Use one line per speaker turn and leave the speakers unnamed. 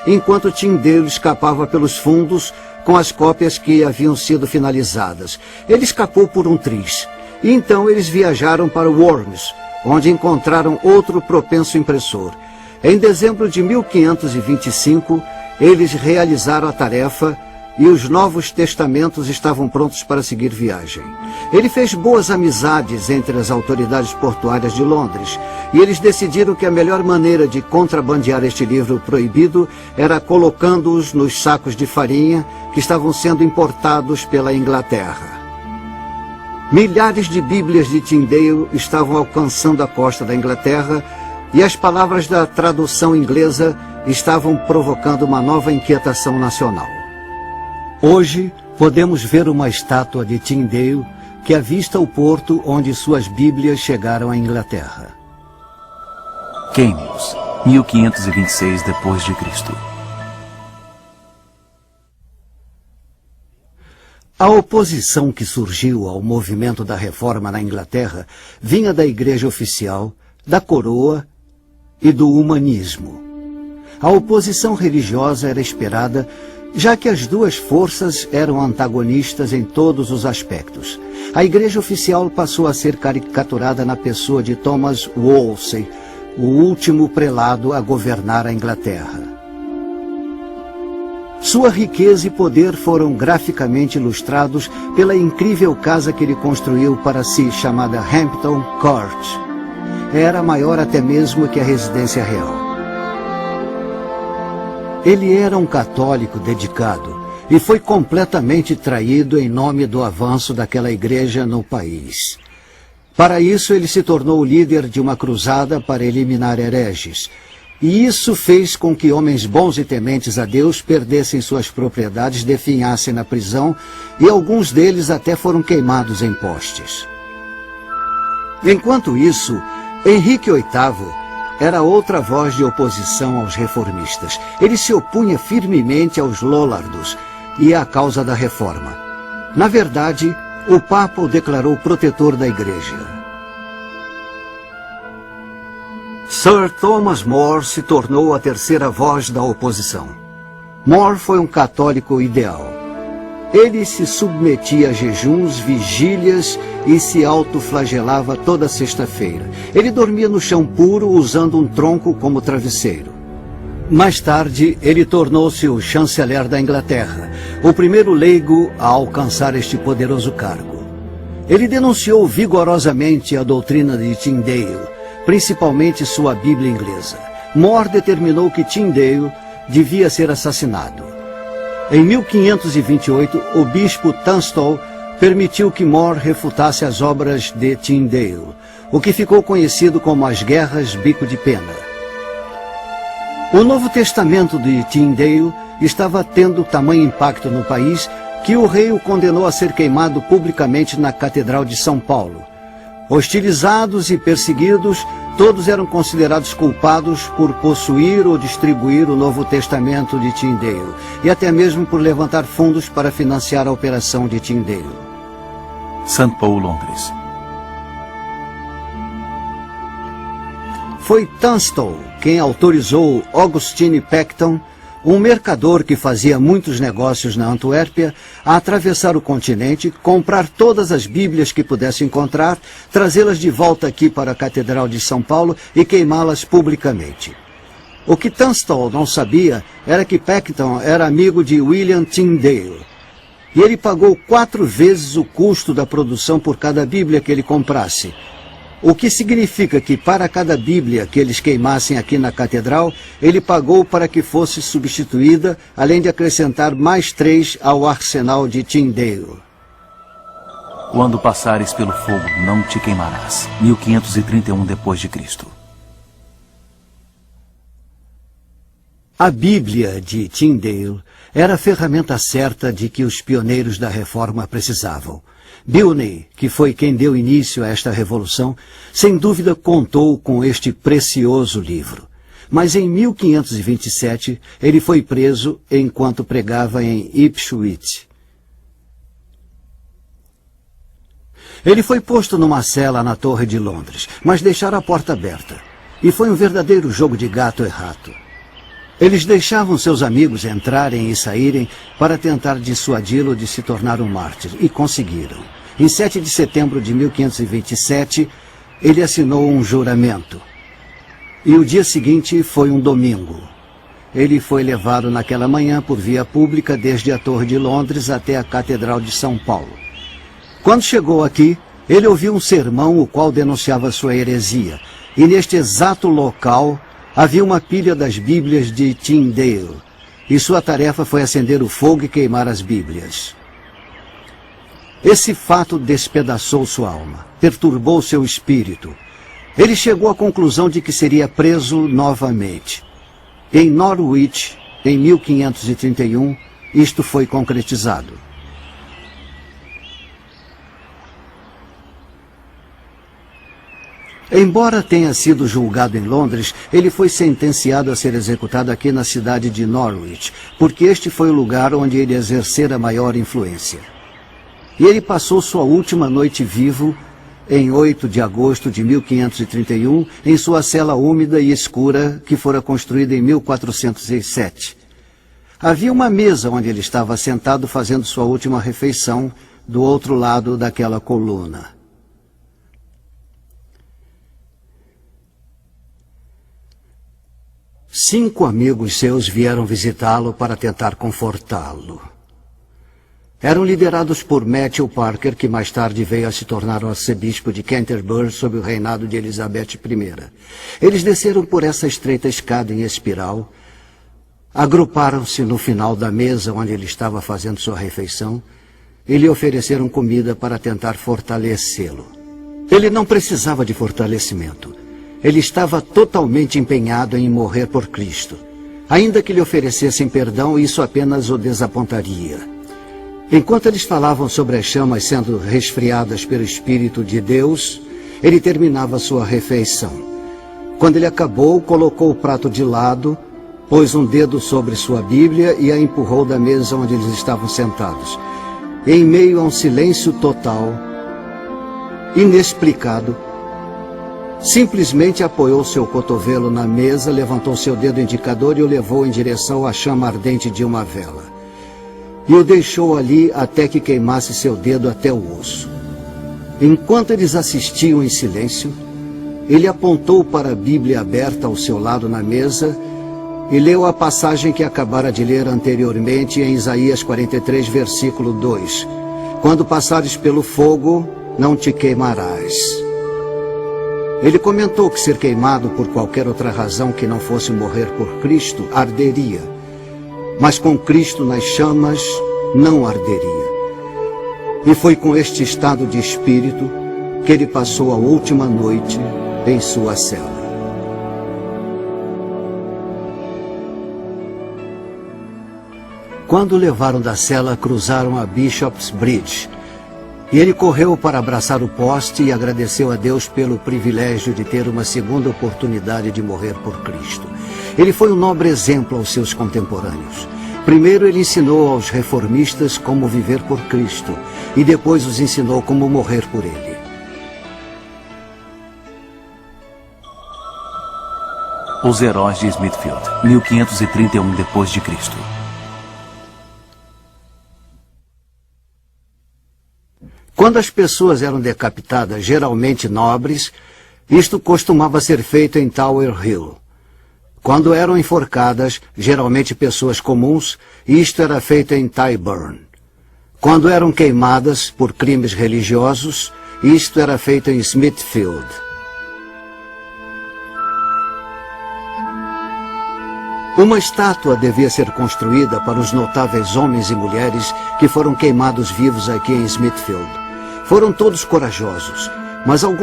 enquanto Tyndale escapava pelos fundos com as cópias que haviam sido finalizadas. Ele escapou por um triz. E então eles viajaram para Worms, onde encontraram outro propenso impressor. Em dezembro de 1525, eles realizaram a tarefa e os Novos Testamentos estavam prontos para seguir viagem. Ele fez boas amizades entre as autoridades portuárias de Londres, e eles decidiram que a melhor maneira de contrabandear este livro proibido era colocando-os nos sacos de farinha que estavam sendo importados pela Inglaterra. Milhares de Bíblias de Tyndale estavam alcançando a costa da Inglaterra, e as palavras da tradução inglesa estavam provocando uma nova inquietação nacional. Hoje, podemos ver uma estátua de Tyndale que avista o porto onde suas Bíblias chegaram à Inglaterra.
Cambridge, 1526 depois de Cristo.
A oposição que surgiu ao movimento da reforma na Inglaterra vinha da Igreja Oficial, da Coroa e do humanismo. A oposição religiosa era esperada, já que as duas forças eram antagonistas em todos os aspectos. A Igreja Oficial passou a ser caricaturada na pessoa de Thomas Wolsey, o último prelado a governar a Inglaterra. Sua riqueza e poder foram graficamente ilustrados pela incrível casa que ele construiu para si, chamada Hampton Court. Era maior até mesmo que a residência real. Ele era um católico dedicado e foi completamente traído em nome do avanço daquela igreja no país. Para isso, ele se tornou o líder de uma cruzada para eliminar hereges. E isso fez com que homens bons e tementes a Deus perdessem suas propriedades, definhassem na prisão, e alguns deles até foram queimados em postes. Enquanto isso, Henrique VIII era outra voz de oposição aos reformistas. Ele se opunha firmemente aos Lollardos e à causa da reforma. Na verdade, o Papa o declarou protetor da Igreja. Sir Thomas More se tornou a terceira voz da oposição. More foi um católico ideal. Ele se submetia a jejuns, vigílias e se autoflagelava toda sexta-feira. Ele dormia no chão puro usando um tronco como travesseiro. Mais tarde, ele tornou-se o chanceler da Inglaterra, o primeiro leigo a alcançar este poderoso cargo. Ele denunciou vigorosamente a doutrina de Tyndale, principalmente sua Bíblia inglesa. More determinou que Tyndale devia ser assassinado. Em 1528, o bispo Tunstall permitiu que More refutasse as obras de Tyndale, o que ficou conhecido como as Guerras Bico de Pena. O Novo Testamento de Tyndale estava tendo tamanho impacto no país que o rei o condenou a ser queimado publicamente na Catedral de São Paulo. Hostilizados e perseguidos, todos eram considerados culpados por possuir ou distribuir o Novo Testamento de Tyndale, e até mesmo por levantar fundos para financiar a operação de Tyndale.
St. Paul, Londres.
Foi Tunstall quem autorizou Augustine Peckham, um mercador que fazia muitos negócios na Antuérpia, a atravessar o continente, comprar todas as Bíblias que pudesse encontrar, trazê-las de volta aqui para a Catedral de São Paulo e queimá-las publicamente. O que Tunstall não sabia era que Peckham era amigo de William Tyndale, e ele pagou 4 vezes o custo da produção por cada Bíblia que ele comprasse. O que significa que para cada Bíblia que eles queimassem aqui na Catedral, ele pagou para que fosse substituída, além de acrescentar mais 3 ao arsenal de Tyndale.
Quando passares pelo fogo, não te queimarás. 1531 depois de Cristo.
A Bíblia de Tyndale era a ferramenta certa de que os pioneiros da reforma precisavam. Bilney, que foi quem deu início a esta revolução, sem dúvida contou com este precioso livro. Mas em 1527 ele foi preso enquanto pregava em Ipswich. Ele foi posto numa cela na Torre de Londres, mas deixaram a porta aberta. E foi um verdadeiro jogo de gato e rato. Eles deixavam seus amigos entrarem e saírem para tentar dissuadi-lo de se tornar um mártir, e conseguiram. Em 7 de setembro de 1527, ele assinou um juramento. E o dia seguinte foi um domingo. Ele foi levado naquela manhã por via pública desde a Torre de Londres até a Catedral de São Paulo. Quando chegou aqui, ele ouviu um sermão o qual denunciava sua heresia. E neste exato local havia uma pilha das Bíblias de Tyndale. E sua tarefa foi acender o fogo e queimar as Bíblias. Esse fato despedaçou sua alma, perturbou seu espírito. Ele chegou à conclusão de que seria preso novamente. Em Norwich, em 1531, isto foi concretizado. Embora tenha sido julgado em Londres, ele foi sentenciado a ser executado aqui na cidade de Norwich, porque este foi o lugar onde ele exercera maior influência. E ele passou sua última noite vivo, em 8 de agosto de 1531, em sua cela úmida e escura que fora construída em 1407. Havia uma mesa onde ele estava sentado fazendo sua última refeição, do outro lado daquela coluna. Cinco amigos seus vieram visitá-lo para tentar confortá-lo. Eram liderados por Matthew Parker, que mais tarde veio a se tornar o arcebispo de Canterbury sob o reinado de Elizabeth I. Eles desceram por essa estreita escada em espiral, agruparam-se no final da mesa onde ele estava fazendo sua refeição e lhe ofereceram comida para tentar fortalecê-lo. Ele não precisava de fortalecimento. Ele estava totalmente empenhado em morrer por Cristo. Ainda que lhe oferecessem perdão, isso apenas o desapontaria. Enquanto eles falavam sobre as chamas sendo resfriadas pelo Espírito de Deus, ele terminava sua refeição. Quando ele acabou, colocou o prato de lado, pôs um dedo sobre sua Bíblia e a empurrou da mesa onde eles estavam sentados. Em meio a um silêncio total, inexplicado, simplesmente apoiou seu cotovelo na mesa, levantou seu dedo indicador e o levou em direção à chama ardente de uma vela. E o deixou ali até que queimasse seu dedo até o osso. Enquanto eles assistiam em silêncio, ele apontou para a Bíblia aberta ao seu lado na mesa e leu a passagem que acabara de ler anteriormente em Isaías 43, versículo 2. Quando passares pelo fogo, não te queimarás. Ele comentou que ser queimado por qualquer outra razão que não fosse morrer por Cristo arderia. Mas com Cristo nas chamas não arderia. E foi com este estado de espírito que ele passou a última noite em sua cela. Quando o levaram da cela, cruzaram a Bishop's Bridge. E ele correu para abraçar o poste e agradeceu a Deus pelo privilégio de ter uma segunda oportunidade de morrer por Cristo. Ele foi um nobre exemplo aos seus contemporâneos. Primeiro ele ensinou aos reformistas como viver por Cristo e depois os ensinou como morrer por ele.
Os Heróis de Smithfield, 1531 d.C.
Quando as pessoas eram decapitadas, geralmente nobres, isto costumava ser feito em Tower Hill. Quando eram enforcadas, geralmente pessoas comuns, isto era feito em Tyburn. Quando eram queimadas por crimes religiosos, isto era feito em Smithfield. Uma estátua devia ser construída para os notáveis homens e mulheres que foram queimados vivos aqui em Smithfield. Foram todos corajosos, mas alguns